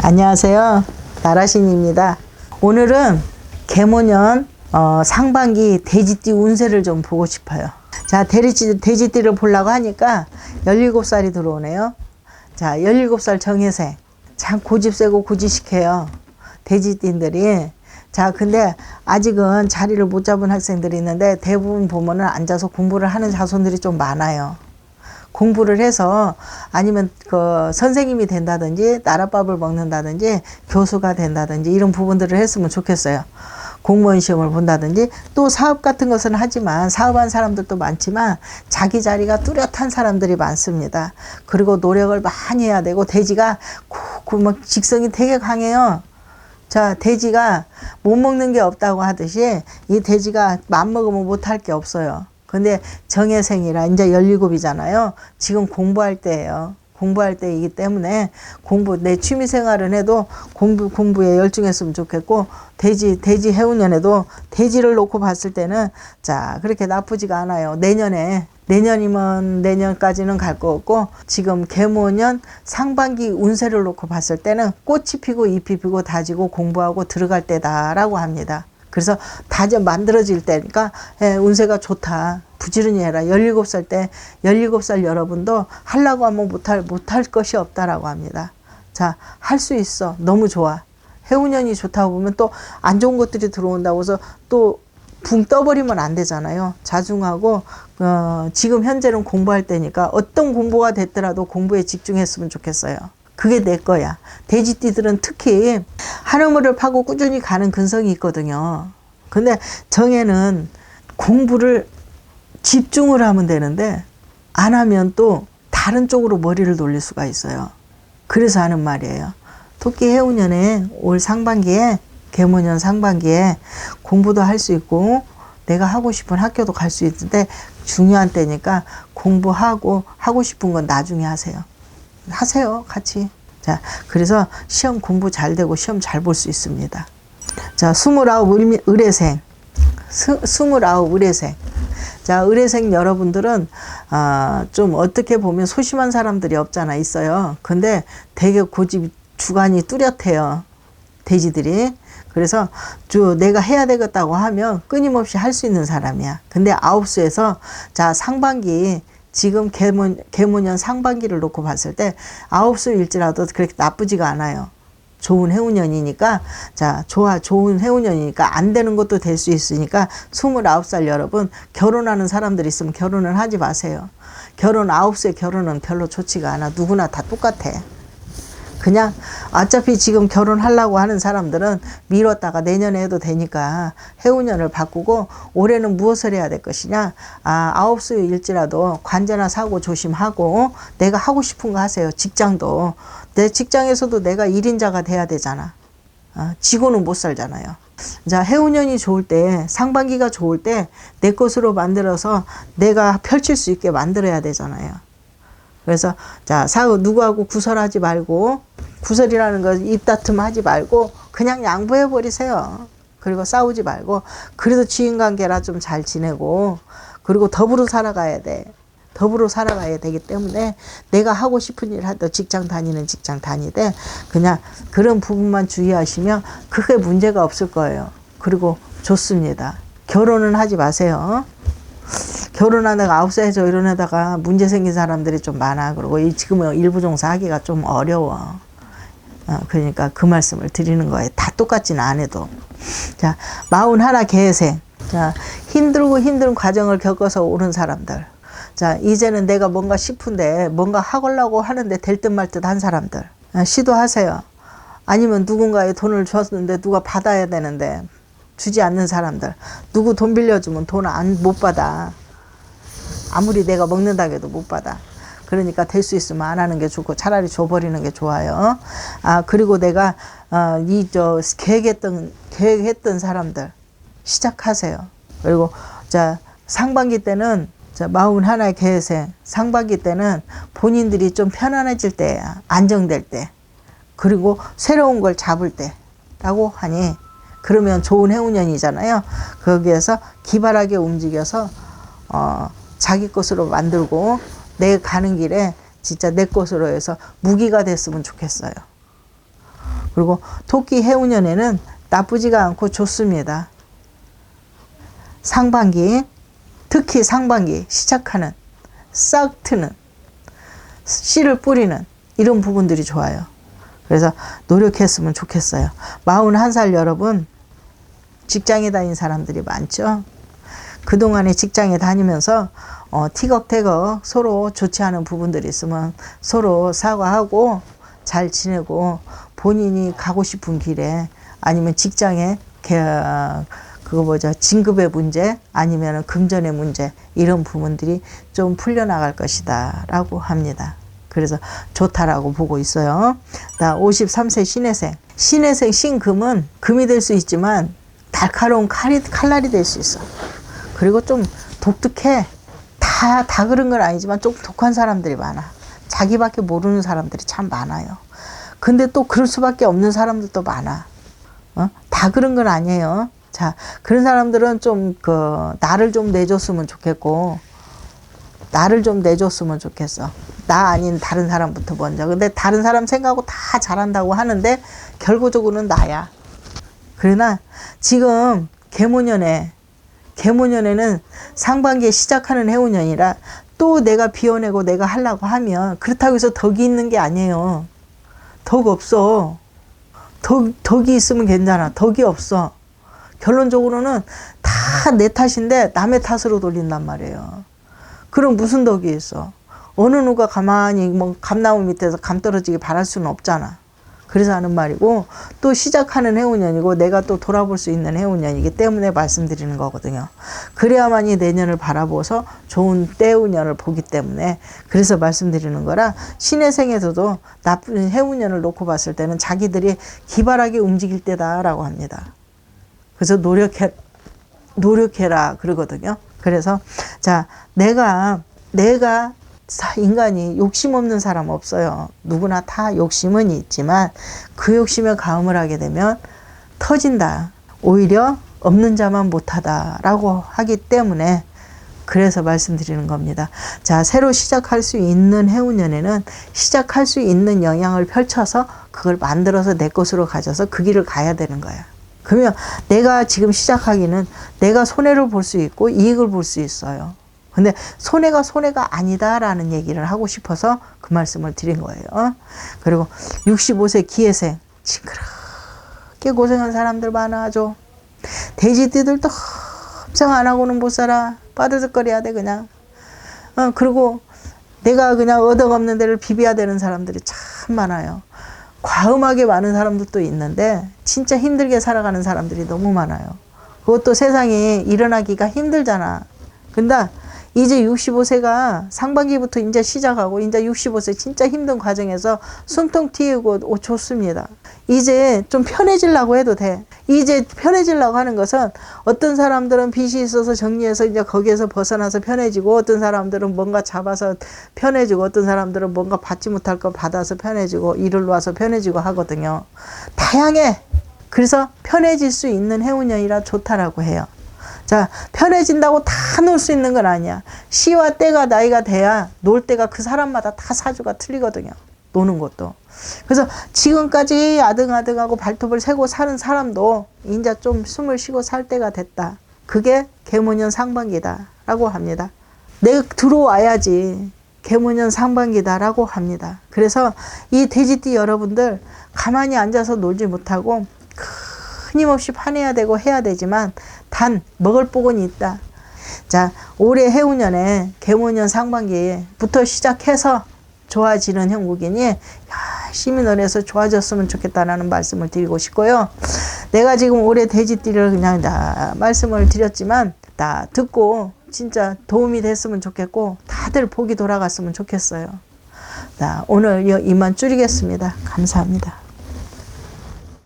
안녕하세요. 나라신입니다. 오늘은 개모년 상반기 돼지띠 운세를 좀 보고 싶어요. 자, 돼지띠를 보려고 하니까 17살이 들어오네요. 자, 17살 정혜생. 참 고집세고 고지식해요. 돼지띠들이. 자, 근데 아직은 자리를 못 잡은 학생들이 있는데 대부분 보면은 앉아서 공부를 하는 자손들이 좀 많아요. 공부를 해서 아니면 그 선생님이 된다든지 나랏밥을 먹는다든지 교수가 된다든지 이런 부분들을 했으면 좋겠어요. 공무원 시험을 본다든지 또 사업 같은 것은 하지만 사업한 사람들도 많지만 자기 자리가 뚜렷한 사람들이 많습니다. 그리고 노력을 많이 해야 되고 돼지가 막 직성이 되게 강해요. 자, 돼지가 못 먹는 게 없다고 하듯이 이 돼지가 맘먹으면 못할 게 없어요. 근데 정혜생이라 이제 17이잖아요. 지금 공부할 때예요. 공부할 때이기 때문에 내 취미 생활은 해도 공부에 열중했으면 좋겠고, 돼지 해운년에도 돼지를 놓고 봤을 때는 자, 그렇게 나쁘지가 않아요. 내년이면 내년까지는 갈 거 없고, 지금 개모년 상반기 운세를 놓고 봤을 때는 꽃이 피고 잎이 피고 다지고 공부하고 들어갈 때다라고 합니다. 그래서 만들어질 때니까 운세가 좋다. 부지런히 해라. 17살 여러분도 하려고 하면 못할 것이 없다라고 합니다. 자, 할 수 있어. 너무 좋아. 해운년이 좋다고 보면 또 안 좋은 것들이 들어온다고 해서 또 붕 떠버리면 안 되잖아요. 자중하고 지금 현재는 공부할 때니까 어떤 공부가 됐더라도 공부에 집중했으면 좋겠어요. 그게 내 거야. 돼지띠들은 특히 한우물을 파고 꾸준히 가는 근성이 있거든요. 근데 정에는 공부를 집중을 하면 되는데 안 하면 또 다른 쪽으로 머리를 돌릴 수가 있어요. 그래서 하는 말이에요. 토끼 해운년에 올 상반기에 개모년 상반기에 공부도 할 수 있고 내가 하고 싶은 학교도 갈 수 있는데 중요한 때니까 공부하고 하고 싶은 건 나중에 하세요 같이. 자, 그래서 시험 공부 잘 되고 시험 잘 볼 수 있습니다. 자, 29 의뢰생. 29 의뢰생. 자, 의뢰생 여러분들은 좀 어떻게 보면 소심한 사람들이 없잖아 있어요. 근데 되게 고집 주관이 뚜렷해요. 돼지들이. 그래서 내가 해야 되겠다고 하면 끊임없이 할 수 있는 사람이야. 근데 아홉수에서 자, 상반기 지금 개모년 상반기를 놓고 봤을 때 아홉수일지라도 그렇게 나쁘지가 않아요. 좋은 해운년이니까, 자, 좋은 해운년이니까 안 되는 것도 될 수 있으니까 29살 여러분, 결혼하는 사람들 있으면 결혼을 하지 마세요. 9수에 결혼은 별로 좋지가 않아. 누구나 다 똑같아. 그냥 어차피 지금 결혼하려고 하는 사람들은 미뤘다가 내년에 해도 되니까 해운년을 바꾸고 올해는 무엇을 해야 될 것이냐. 9수일지라도 관제나 사고 조심하고 내가 하고 싶은 거 하세요. 직장도. 내 직장에서도 내가 1인자가 돼야 되잖아. 지고는 못 살잖아요. 자, 해운년이 좋을 때, 상반기가 좋을 때 내 것으로 만들어서 내가 펼칠 수 있게 만들어야 되잖아요. 그래서 자, 누구하고 구설하지 말고, 구설이라는 거 입다툼 하지 말고 그냥 양보해 버리세요. 그리고 싸우지 말고, 그래도 지인관계라 좀 잘 지내고, 그리고 더불어 살아가야 돼. 더불어 살아가야 되기 때문에 내가 하고 싶은 일 하도 직장 다니되 그냥 그런 부분만 주의하시면 크게 문제가 없을 거예요. 그리고 좋습니다. 결혼은 하지 마세요. 결혼하다가 9살에서 이러다가 문제 생긴 사람들이 좀 많아. 그리고 지금은 일부종사 하기가 좀 어려워. 그러니까 그 말씀을 드리는 거예요. 다 똑같지는 않아도. 자, 41 개생. 자, 힘든 과정을 겪어서 오른 사람들. 자, 이제는 내가 뭔가 싶은데 뭔가 하려고 하는데 될 듯 말 듯 한 사람들. 시도하세요. 아니면 누군가의 돈을 줬는데 누가 받아야 되는데 주지 않는 사람들. 누구 돈 빌려주면 돈 못 받아. 아무리 내가 먹는다고 해도 못 받아. 그러니까 될 수 있으면 안 하는 게 좋고 차라리 줘버리는 게 좋아요. 그리고 내가 계획했던 사람들 시작하세요. 그리고 자, 상반기 때는 자, 41 개생 상반기 때는 본인들이 좀 편안해질 때야. 안정될 때. 그리고 새로운 걸 잡을 때라고 하니, 그러면 좋은 해운년이잖아요. 거기에서 기발하게 움직여서 자기 것으로 만들고 내 가는 길에 진짜 내 것으로 해서 무기가 됐으면 좋겠어요. 그리고 토끼 해운년에는 나쁘지가 않고 좋습니다. 상반기, 특히 상반기 시작하는, 싹 트는, 씨를 뿌리는 이런 부분들이 좋아요. 그래서 노력했으면 좋겠어요. 41살 여러분, 직장에 다닌 사람들이 많죠. 그동안에 직장에 다니면서 티격태격 서로 좋지 않은 부분들이 있으면 서로 사과하고 잘 지내고, 본인이 가고 싶은 길에, 아니면 직장에 진급의 문제, 아니면 금전의 문제, 이런 부분들이 좀 풀려나갈 것이다 라고 합니다. 그래서 좋다라고 보고 있어요. 53세 신해생. 신해생 신금은 금이 될 수 있지만 날카로운 칼날이 될 수 있어. 그리고 좀 독특해. 다 그런 건 아니지만 좀 독한 사람들이 많아. 자기밖에 모르는 사람들이 참 많아요. 근데 또 그럴 수밖에 없는 사람들도 많아. 다 그런 건 아니에요. 자, 그런 사람들은 좀 나를 좀 내줬으면 좋겠고, 나를 좀 내줬으면 좋겠어. 나 아닌 다른 사람부터 먼저. 근데 다른 사람 생각하고 다 잘한다고 하는데 결국적으로는 나야. 그러나 지금 계모년에는 상반기에 시작하는 해운년이라 또 내가 비워내고 내가 하려고 하면, 그렇다고 해서 덕이 있는 게 아니에요. 덕 없어. 덕이 있으면 괜찮아. 덕이 없어. 결론적으로는 다 내 탓인데 남의 탓으로 돌린단 말이에요. 그럼 무슨 덕이 있어? 어느 누가 가만히 감나무 밑에서 감 떨어지게 바랄 수는 없잖아. 그래서 하는 말이고, 또 시작하는 해운년이고 내가 또 돌아볼 수 있는 해운년이기 때문에 말씀드리는 거거든요. 그래야만이 내년을 바라보서 좋은 때운년을 보기 때문에, 그래서 말씀드리는 거라, 신해생에서도 나쁜 해운년을 놓고 봤을 때는 자기들이 기발하게 움직일 때다라고 합니다. 그래서 노력해라 그러거든요. 그래서 자, 내가 인간이 욕심 없는 사람 없어요. 누구나 다 욕심은 있지만 그 욕심에 가음을 하게 되면 터진다. 오히려 없는 자만 못하다라고 하기 때문에, 그래서 말씀드리는 겁니다. 자, 새로 시작할 수 있는 해운년에는 시작할 수 있는 영향을 펼쳐서 그걸 만들어서 내 것으로 가져서 그 길을 가야 되는 거야. 그러면 내가 지금 시작하기는 내가 손해를 볼 수 있고 이익을 볼 수 있어요. 근데 손해가 아니다라는 얘기를 하고 싶어서 그 말씀을 드린 거예요. 그리고 65세 기해생, 징그럽게 고생한 사람들 많아죠. 돼지띠들도 걱정 안 하고는 못 살아. 빠드득거려야 돼 그냥. 그리고 내가 그냥 얻어먹는 데를 비벼야 되는 사람들이 참 많아요. 과음하게 많은 사람들도 있는데 진짜 힘들게 살아가는 사람들이 너무 많아요. 그것도 세상에 일어나기가 힘들잖아. 근데 이제 65세가 상반기부터 이제 시작하고, 이제 65세 진짜 힘든 과정에서 숨통 튀고 좋습니다. 이제 좀 편해지려고 해도 돼. 이제 편해지려고 하는 것은, 어떤 사람들은 빚이 있어서 정리해서 이제 거기에서 벗어나서 편해지고, 어떤 사람들은 뭔가 잡아서 편해지고, 어떤 사람들은 뭔가 받지 못할 거 받아서 편해지고, 일을 놔서 편해지고 하거든요. 다양해. 그래서 편해질 수 있는 해운년이라 좋다라고 해요. 자, 편해진다고 다 놀 수 있는 건 아니야. 시와 때가 나이가 돼야 놀 때가 그 사람마다 다 사주가 틀리거든요. 노는 것도. 그래서 지금까지 아등아등하고 발톱을 세고 사는 사람도 이제 좀 숨을 쉬고 살 때가 됐다. 그게 계모년 상반기다 라고 합니다. 내가 들어와야지 계모년 상반기다 라고 합니다. 그래서 이 돼지띠 여러분들 가만히 앉아서 놀지 못하고 끊임없이 파내야 되고 해야 되지만, 단 먹을 복은 있다. 자, 올해 해운년에 계모년 상반기부터 시작해서 좋아지는 형국이니 열심히 노력해서 좋아졌으면 좋겠다라는 말씀을 드리고 싶고요. 내가 지금 올해 돼지띠를 그냥 다 말씀을 드렸지만 다 듣고 진짜 도움이 됐으면 좋겠고, 다들 복이 돌아갔으면 좋겠어요. 자, 오늘 이만 줄이겠습니다. 감사합니다.